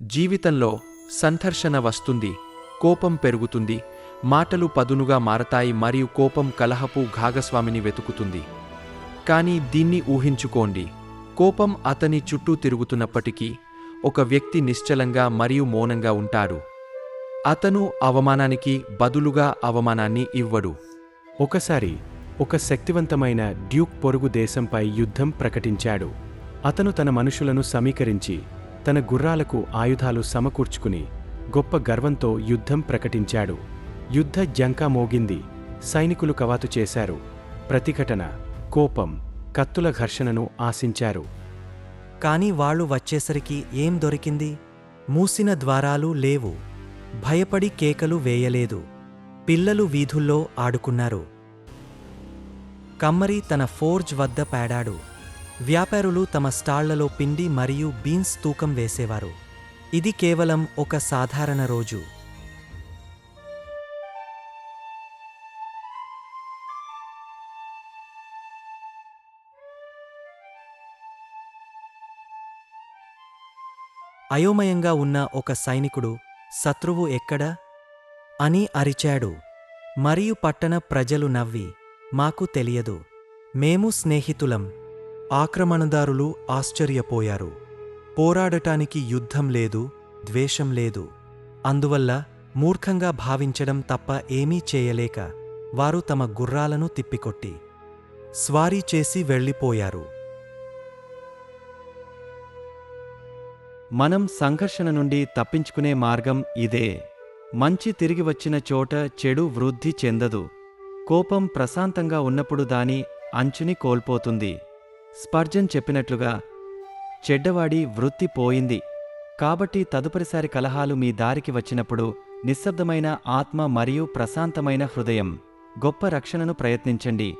జీవితంలో సంఘర్షణ వస్తుంది, కోపం పెరుగుతుంది, మాటలు పదునుగా మారతాయి మరియు కోపం కలహపు భాగస్వామిని వెతుకుతుంది. కానీ దీన్ని ఊహించుకోండి, కోపం అతని చుట్టూ తిరుగుతున్నప్పటికీ ఒక వ్యక్తి నిశ్చలంగా మరియు మౌనంగా ఉంటాడు. అతను అవమానానికి బదులుగా అవమానాన్ని ఇవ్వడు. ఒకసారి ఒక శక్తివంతమైన డ్యూక్ పొరుగు దేశంపై యుద్ధం ప్రకటించాడు. అతను తన మనుషులను సమీకరించి తన గుర్రాలకు ఆయుధాలు సమకూర్చుకుని గొప్ప గర్వంతో యుద్ధం ప్రకటించాడు. యుద్ధ జంకా మోగింది. సైనికులు కవాతు చేశారు. ప్రతిఘటన, కోపం, కత్తుల ఘర్షణను ఆశించారు. కాని వాళ్ళు వచ్చేసరికి ఏం దొరికింది? మూసిన ద్వారాలు లేవు. భయపడి కేకలు వేయలేదు. పిల్లలు వీధుల్లో ఆడుకున్నారు. కమ్మరి తన ఫోర్జ్ వద్ద పాడాడు. వ్యాపారులు తమ స్టాళ్లలో పిండి మరియు బీన్స్ తూకం వేసేవారు. ఇది కేవలం ఒక సాధారణ రోజు. అయోమయంగా ఉన్న ఒక సైనికుడు, శత్రువు ఎక్కడా అని అరిచాడు. మరియు పట్టణ ప్రజలు నవ్వి, మాకు తెలియదు, మేము స్నేహితులం. ఆక్రమణదారులు ఆశ్చర్యపోయారు. పోరాడటానికి యుద్ధం లేదు, ద్వేషం లేదు. అందువల్ల మూర్ఖంగా భావించడం తప్ప ఏమీ చేయలేక వారు తమ గుర్రాలను తిప్పికొట్టి స్వారీ చేసి వెళ్ళిపోయారు. మనం సంఘర్షణ నుండి తప్పించుకునే మార్గం ఇదే. మంచి తిరిగి వచ్చిన చోట చెడు వృద్ధి చెందదు. కోపం ప్రశాంతంగా ఉన్నప్పుడు దాని అంచుని కోల్పోతుంది. స్పర్జన్ చెప్పినట్లుగా, చెడ్డవాడి వృత్తి పోయింది. కాబట్టి తదుపరిసారి కలహాలు మీ దారికి వచ్చినప్పుడు నిశ్శబ్దమైన ఆత్మ మరియు ప్రశాంతమైన హృదయం, గొప్ప రక్షణను ప్రయత్నించండి.